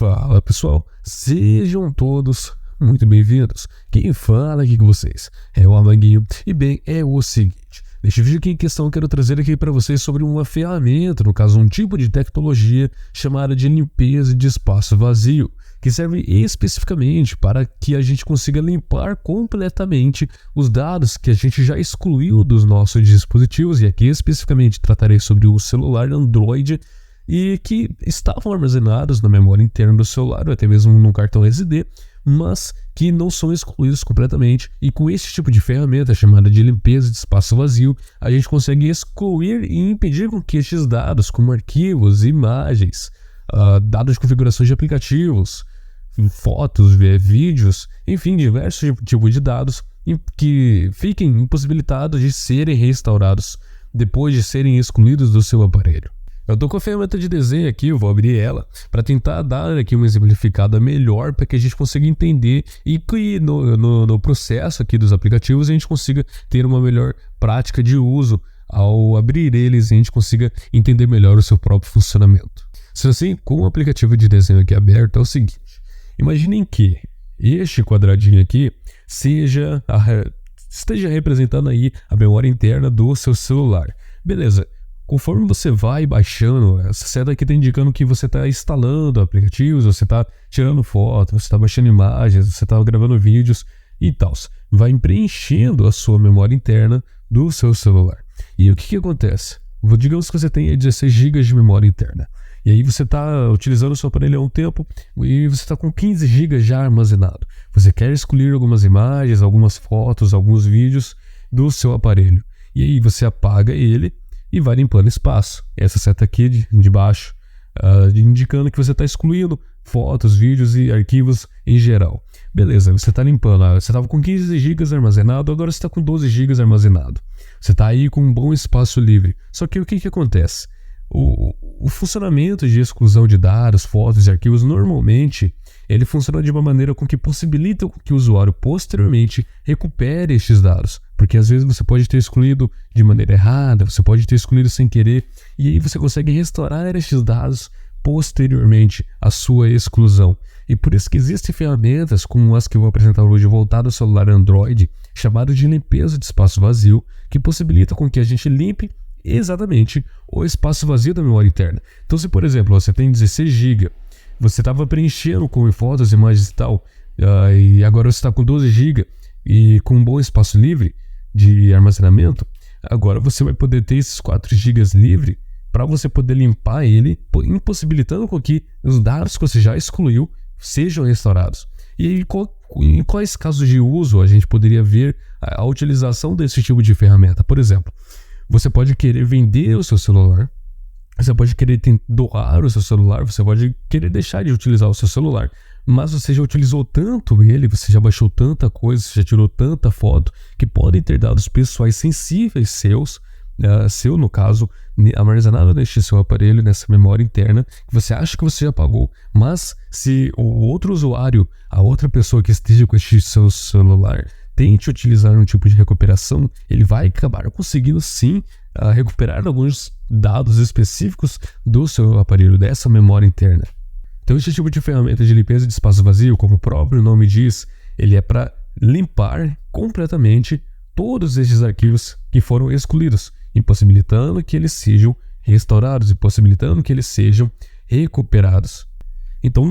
Fala pessoal, sejam todos muito bem-vindos. Quem fala aqui com vocês é o Amaguinho. E bem, é o seguinte, neste vídeo aqui em questão eu quero trazer aqui para vocês sobre uma ferramenta, no caso um tipo de tecnologia chamada de limpeza de espaço vazio, que serve especificamente para que a gente consiga limpar completamente os dados que a gente já excluiu dos nossos dispositivos, e aqui especificamente tratarei sobre o celular Android e que estavam armazenados na memória interna do celular ou até mesmo no cartão SD, mas que não são excluídos completamente. E com esse tipo de ferramenta chamada de limpeza de espaço vazio, a gente consegue excluir e impedir com que estes dados, como arquivos, imagens, dados de configurações de aplicativos, fotos, vídeos, enfim, diversos tipos de dados que fiquem impossibilitados de serem restaurados depois de serem excluídos do seu aparelho. Eu estou com a ferramenta de desenho aqui, eu vou abrir ela para tentar dar aqui uma exemplificada melhor para que a gente consiga entender e que no processo aqui dos aplicativos a gente consiga ter uma melhor prática de uso ao abrir eles e a gente consiga entender melhor o seu próprio funcionamento. Sendo assim, com o aplicativo de desenho aqui aberto, é o seguinte: imaginem que este quadradinho aqui esteja representando aí a memória interna do seu celular. Beleza. Conforme você vai baixando, essa seta aqui está indicando que você está instalando aplicativos, você está tirando fotos, você está baixando imagens, você está gravando vídeos e tal. Vai preenchendo a sua memória interna do seu celular. E o que acontece? Digamos que você tem 16 GB de memória interna. E aí você está utilizando o seu aparelho há um tempo e você está com 15 GB já armazenado. Você quer excluir algumas imagens, algumas fotos, alguns vídeos do seu aparelho. E aí você apaga ele e vai limpando espaço. Essa seta aqui de baixo, indicando que você está excluindo fotos, vídeos e arquivos em geral. Beleza, você está limpando. Você estava com 15 GB armazenado, agora você está com 12 GB armazenado. Você está aí com um bom espaço livre. Só que o que acontece? O funcionamento de exclusão de dados, fotos e arquivos, normalmente, ele funciona de uma maneira com que possibilita que o usuário posteriormente recupere estes dados. Porque às vezes você pode ter excluído de maneira errada, você pode ter excluído sem querer, e aí você consegue restaurar estes dados posteriormente à sua exclusão. E por isso que existem ferramentas como as que eu vou apresentar hoje voltadas ao celular Android, chamadas de limpeza de espaço vazio, que possibilitam com que a gente limpe exatamente o espaço vazio da memória interna. Então, se por exemplo você tem 16 GB, você estava preenchendo com fotos, imagens e tal, e agora você está com 12 GB e com um bom espaço livre de armazenamento, agora você vai poder ter esses 4 GB livre para você poder limpar ele, impossibilitando com que os dados que você já excluiu sejam restaurados. E aí, em quais casos de uso a gente poderia ver a utilização desse tipo de ferramenta? Por exemplo, você pode querer vender o seu celular, você pode querer doar o seu celular, você pode querer deixar de utilizar o seu celular, mas você já utilizou tanto ele, você já baixou tanta coisa, você já tirou tanta foto, que podem ter dados pessoais sensíveis seus, no caso, armazenado neste seu aparelho, nessa memória interna, que você acha que você já pagou, mas se o outro usuário, a outra pessoa que esteja com este seu celular, tente utilizar um tipo de recuperação, ele vai acabar conseguindo sim recuperar alguns dados específicos do seu aparelho, dessa memória interna. Então esse tipo de ferramenta de limpeza de espaço vazio, como o próprio nome diz, ele é para limpar completamente todos esses arquivos que foram excluídos, impossibilitando que eles sejam restaurados, impossibilitando que eles sejam recuperados. Então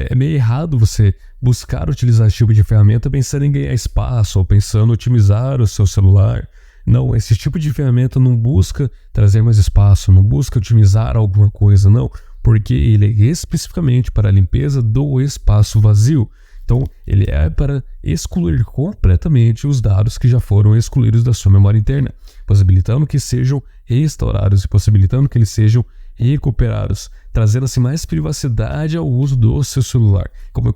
é meio errado você buscar utilizar esse tipo de ferramenta pensando em ganhar espaço ou pensando em otimizar o seu celular. Não, esse tipo de ferramenta não busca trazer mais espaço, não busca otimizar alguma coisa, não, porque ele é especificamente para a limpeza do espaço vazio. Então ele é para excluir completamente os dados que já foram excluídos da sua memória interna, possibilitando que sejam restaurados e possibilitando que eles sejam recuperados, trazendo assim mais privacidade ao uso do seu celular. Como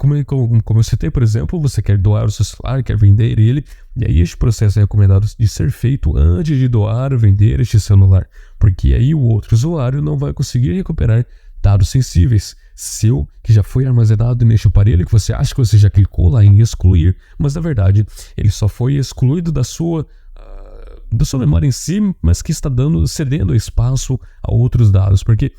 eu citei, por exemplo, você quer doar o seu celular, quer vender ele, e aí este processo é recomendado de ser feito antes de doar ou vender este celular, porque aí o outro usuário não vai conseguir recuperar dados sensíveis seu que já foi armazenado neste aparelho, que você acha que você já clicou lá em excluir, mas na verdade ele só foi excluído da sua memória em si, mas que está cedendo espaço a outros dados, porque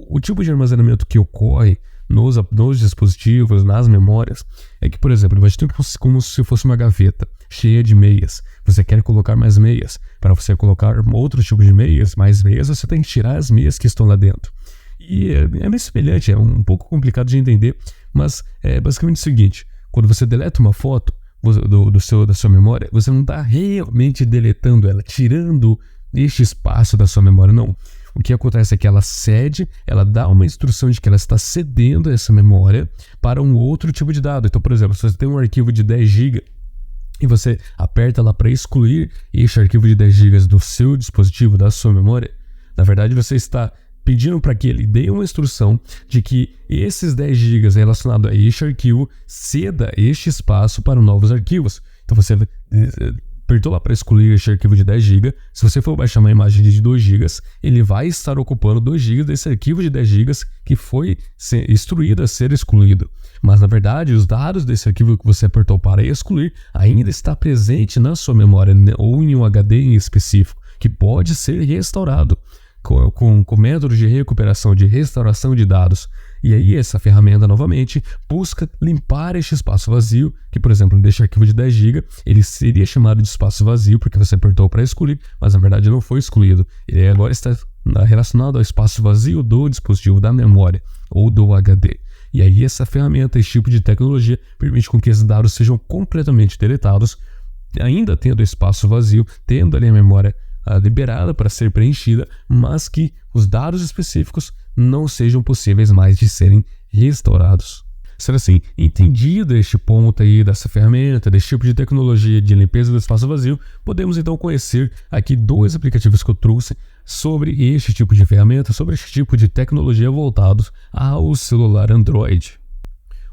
O tipo de armazenamento que ocorre nos dispositivos, nas memórias, é que, por exemplo, você tem como se fosse uma gaveta cheia de meias. Você quer colocar mais meias. Para você colocar outro tipo de meias, mais meias, você tem que tirar as meias que estão lá dentro. E é meio semelhante, é um pouco complicado de entender, mas é basicamente o seguinte: quando você deleta uma foto da sua memória, você não está realmente deletando ela, tirando este espaço da sua memória, não. O que acontece é que ela dá uma instrução de que ela está cedendo essa memória para um outro tipo de dado. Então, por exemplo, se você tem um arquivo de 10 GB e você aperta lá para excluir este arquivo de 10 GB do seu dispositivo, da sua memória, na verdade você está pedindo para que ele dê uma instrução de que esses 10 GB relacionados a este arquivo ceda este espaço para novos arquivos. Então você apertou lá para excluir este arquivo de 10 GB. Se você for baixar uma imagem de 2 GB, ele vai estar ocupando 2 GB desse arquivo de 10 GB que foi instruído a ser excluído. Mas na verdade, os dados desse arquivo que você apertou para excluir ainda está presente na sua memória ou em um HD em específico, que pode ser restaurado com métodos de recuperação, de restauração de dados. E aí essa ferramenta novamente busca limpar este espaço vazio, que por exemplo neste arquivo de 10 GB ele seria chamado de espaço vazio porque você apertou para excluir, mas na verdade não foi excluído. Ele agora está relacionado ao espaço vazio do dispositivo, da memória ou do HD. E aí essa ferramenta, esse tipo de tecnologia, permite com que esses dados sejam completamente deletados, ainda tendo espaço vazio, tendo ali a memória liberada para ser preenchida, mas que os dados específicos não sejam possíveis mais de serem restaurados. Sendo assim, entendido este ponto aí dessa ferramenta, desse tipo de tecnologia de limpeza do espaço vazio, podemos então conhecer aqui 2 aplicativos que eu trouxe sobre este tipo de ferramenta, sobre este tipo de tecnologia voltados ao celular Android.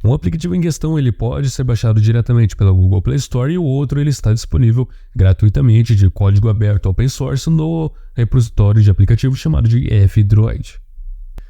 Um aplicativo em questão ele pode ser baixado diretamente pela Google Play Store e o outro ele está disponível gratuitamente de código aberto open source no repositório de aplicativo chamado de F-Droid.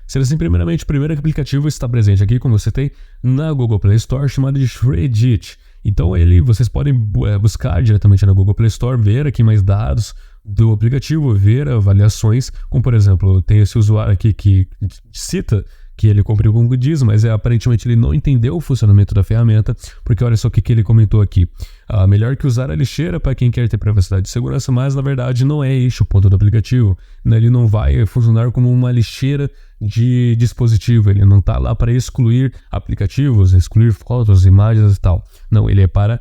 Sendo assim, primeiramente, o primeiro aplicativo está presente aqui, como você tem, na Google Play Store, chamado de Shredit. Então vocês podem buscar diretamente na Google Play Store, ver aqui mais dados do aplicativo, ver avaliações, como por exemplo, tem esse usuário aqui que cita que ele cumpriu com o que diz, mas aparentemente ele não entendeu o funcionamento da ferramenta, porque olha só o que ele comentou aqui. Melhor que usar a lixeira para quem quer ter privacidade e segurança, mas na verdade não é este o ponto do aplicativo. Ele não vai funcionar como uma lixeira de dispositivo, ele não está lá para excluir aplicativos, excluir fotos, imagens e tal. Não, ele é para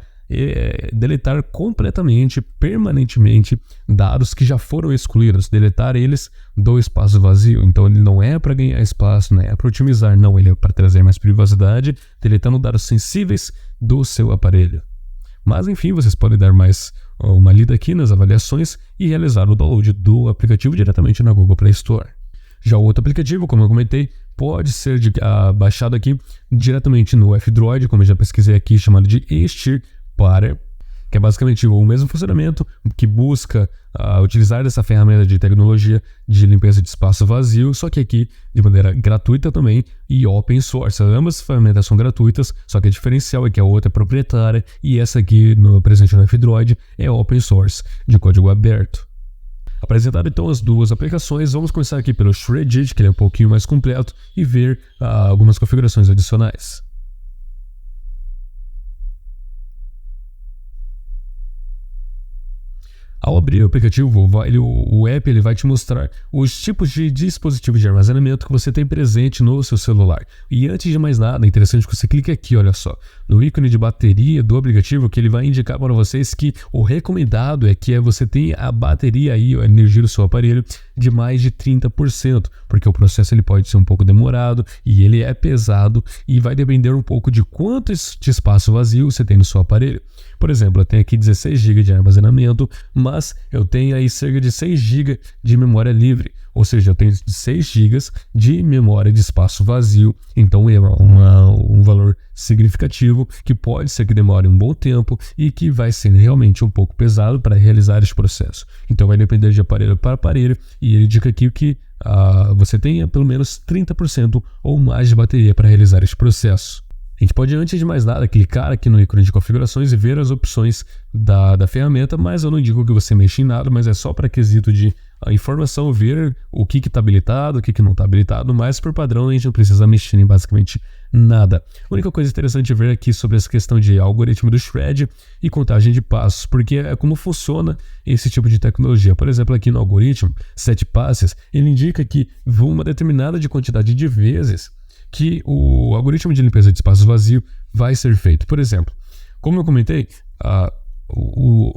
deletar completamente, permanentemente dados que já foram excluídos, deletar eles do espaço vazio. Então ele não é para ganhar espaço, não é para otimizar, não, ele é para trazer mais privacidade, deletando dados sensíveis do seu aparelho. Mas enfim, vocês podem dar mais uma lida aqui nas avaliações e realizar o download do aplicativo diretamente na Google Play Store. Já o outro aplicativo, como eu comentei, pode ser baixado aqui diretamente no F-Droid, como eu já pesquisei aqui, chamado de Stirpare, que é basicamente o mesmo funcionamento, que busca utilizar dessa ferramenta de tecnologia de limpeza de espaço vazio, só que aqui de maneira gratuita também e open source. Ambas as ferramentas são gratuitas, só que a diferencial é que a outra é proprietária e essa aqui, presente no F-Droid, é open source, de código aberto. Apresentado então as duas aplicações, vamos começar aqui pelo Shredit, que ele é um pouquinho mais completo, e ver algumas configurações adicionais. Ao abrir o aplicativo, o app ele vai te mostrar os tipos de dispositivos de armazenamento que você tem presente no seu celular. E antes de mais nada, é interessante que você clique aqui, olha só, no ícone de bateria do aplicativo, que ele vai indicar para vocês que o recomendado é que você tenha a bateria aí, a energia do seu aparelho, de mais de 30%, porque o processo ele pode ser um pouco demorado e ele é pesado e vai depender um pouco de quanto de espaço vazio você tem no seu aparelho. Por exemplo, eu tenho aqui 16 GB de armazenamento, mas eu tenho aí cerca de 6 GB de memória livre, ou seja, eu tenho 6 GB de memória de espaço vazio, então é um valor significativo que pode ser que demore um bom tempo e que vai ser realmente um pouco pesado para realizar esse processo. Então vai depender de aparelho para aparelho e ele indica aqui que você tenha pelo menos 30% ou mais de bateria para realizar este processo. A gente pode, antes de mais nada, clicar aqui no ícone de configurações e ver as opções da ferramenta, mas eu não indico que você mexa em nada, mas é só para quesito de a informação, ver o que está habilitado, o que não está habilitado, mas por padrão a gente não precisa mexer em basicamente nada. A única coisa interessante ver aqui sobre essa questão de algoritmo do Shred e contagem de passos, porque é como funciona esse tipo de tecnologia. Por exemplo, aqui no algoritmo, 7 passes, ele indica que uma determinada quantidade de vezes que o algoritmo de limpeza de espaço vazio vai ser feito. Por exemplo, como eu comentei,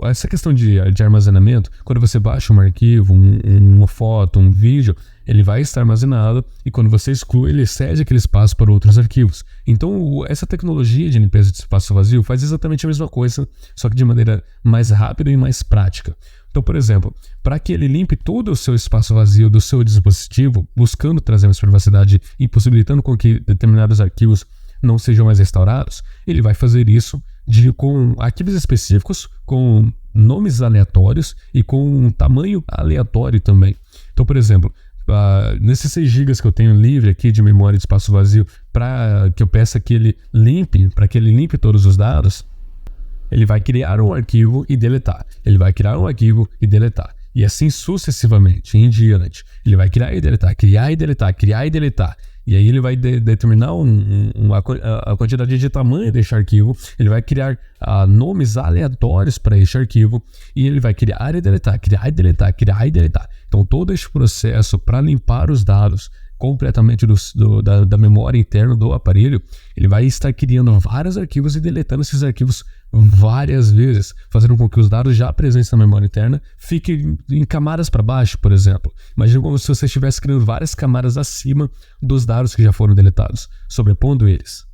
essa questão de armazenamento, quando você baixa um arquivo, uma foto, um vídeo, ele vai estar armazenado e quando você exclui, ele cede aquele espaço para outros arquivos. Então, essa tecnologia de limpeza de espaço vazio faz exatamente a mesma coisa, só que de maneira mais rápida e mais prática. Então, por exemplo, para que ele limpe todo o seu espaço vazio do seu dispositivo, buscando trazer mais privacidade e possibilitando com que determinados arquivos não sejam mais restaurados, ele vai fazer isso com arquivos específicos, com nomes aleatórios e com um tamanho aleatório também. Então, por exemplo, nesses 6 GB que eu tenho livre aqui de memória de espaço vazio, para que eu peça que ele limpe, para que ele limpe todos os dados, ele vai criar um arquivo e deletar. Ele vai criar um arquivo e deletar. E assim sucessivamente, em diante. Ele vai criar e deletar, criar e deletar, criar e deletar. E aí ele vai determinar a quantidade de tamanho deste arquivo, ele vai criar nomes aleatórios para este arquivo, e ele vai criar e deletar, criar e deletar, criar e deletar. Então todo este processo para limpar os dados completamente da memória interna do aparelho, ele vai estar criando vários arquivos e deletando esses arquivos várias vezes, fazendo com que os dados já presentes na memória interna fiquem em camadas para baixo, por exemplo. Imagina como se você estivesse criando várias camadas acima dos dados que já foram deletados, sobrepondo eles.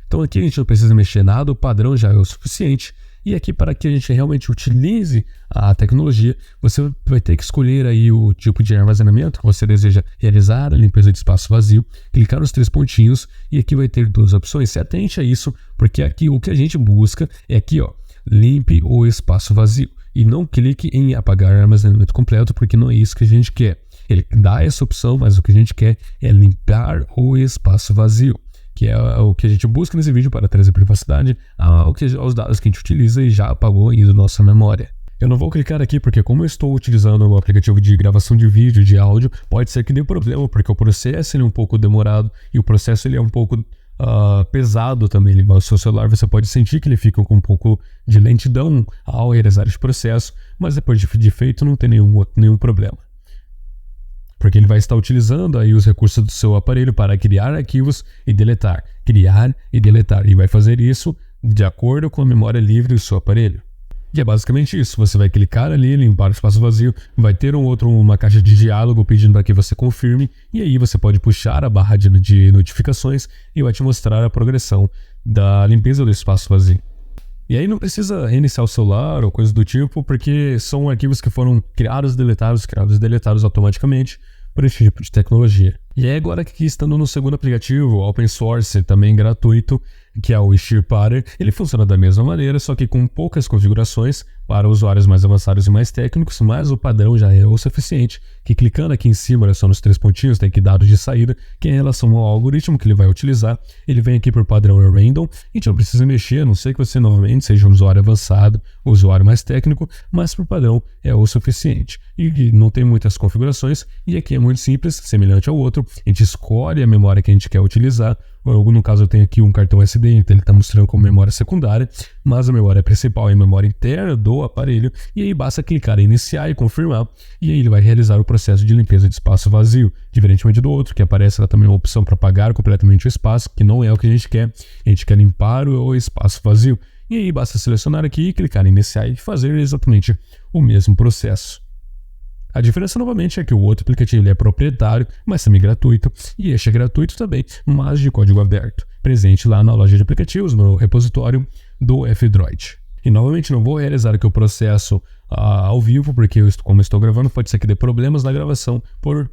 Então aqui a gente não precisa mexer nada, o padrão já é o suficiente. E aqui, para que a gente realmente utilize a tecnologia, você vai ter que escolher aí o tipo de armazenamento que você deseja realizar, a limpeza de espaço vazio, clicar nos 3 pontinhos e aqui vai ter 2 opções. Se atente a isso, porque aqui o que a gente busca é aqui, ó, limpe o espaço vazio. E não clique em apagar armazenamento completo, porque não é isso que a gente quer. Ele dá essa opção, mas o que a gente quer é limpar o espaço vazio, que é o que a gente busca nesse vídeo para trazer privacidade aos dados que a gente utiliza e já apagou aí da nossa memória. Eu não vou clicar aqui porque, como eu estou utilizando o aplicativo de gravação de vídeo e de áudio, pode ser que dê problema, porque o processo ele é um pouco demorado e o processo ele é um pouco pesado também. O seu celular você pode sentir que ele fica com um pouco de lentidão ao realizar esse processo, mas depois de feito não tem nenhum problema. Porque ele vai estar utilizando aí os recursos do seu aparelho para criar arquivos e deletar, criar e deletar. E vai fazer isso de acordo com a memória livre do seu aparelho. E é basicamente isso. Você vai clicar ali, limpar o espaço vazio, vai ter uma caixa de diálogo pedindo para que você confirme, e aí você pode puxar a barra de notificações e vai te mostrar a progressão da limpeza do espaço vazio. E aí não precisa reiniciar o celular ou coisa do tipo, porque são arquivos que foram criados e deletados automaticamente por esse tipo de tecnologia. E aí agora que estando no segundo aplicativo, open source, também gratuito, que é o ShearPattern, ele funciona da mesma maneira, só que com poucas configurações para usuários mais avançados e mais técnicos, mas o padrão já é o suficiente, que clicando aqui em cima, olha só nos 3 pontinhos, tem aqui dados de saída, que em relação ao algoritmo que ele vai utilizar, ele vem aqui por padrão é random, a gente não precisa mexer, a não ser que você novamente seja um usuário avançado, usuário mais técnico, mas por padrão é o suficiente. E não tem muitas configurações, e aqui é muito simples, semelhante ao outro, a gente escolhe a memória que a gente quer utilizar. No caso eu tenho aqui um cartão SD, então ele está mostrando como memória secundária, mas a memória principal é a memória interna do aparelho, e aí basta clicar em iniciar e confirmar, e aí ele vai realizar o processo de limpeza de espaço vazio, diferentemente do outro, que aparece lá também uma opção para apagar completamente o espaço, que não é o que a gente quer limpar o espaço vazio, e aí basta selecionar aqui, clicar em iniciar e fazer exatamente o mesmo processo. A diferença novamente é que o outro aplicativo ele é proprietário, mas também gratuito, e este é gratuito também, mas de código aberto, presente lá na loja de aplicativos, no repositório do F-Droid. E novamente não vou realizar aqui o processo ao vivo, porque como estou gravando, pode ser que dê problemas na gravação por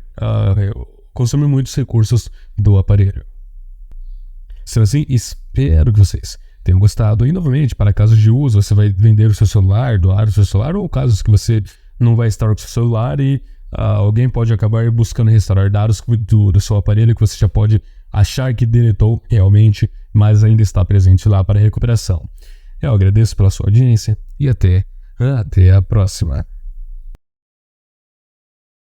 consumir muitos recursos do aparelho. Sendo assim, espero que vocês tenham gostado. E novamente, para casos de uso, você vai vender o seu celular, doar o seu celular, ou casos que você não vai estar com o seu celular e alguém pode acabar buscando restaurar dados do seu aparelho que você já pode achar que deletou realmente, mas ainda está presente lá para recuperação. Eu agradeço pela sua audiência e até a próxima.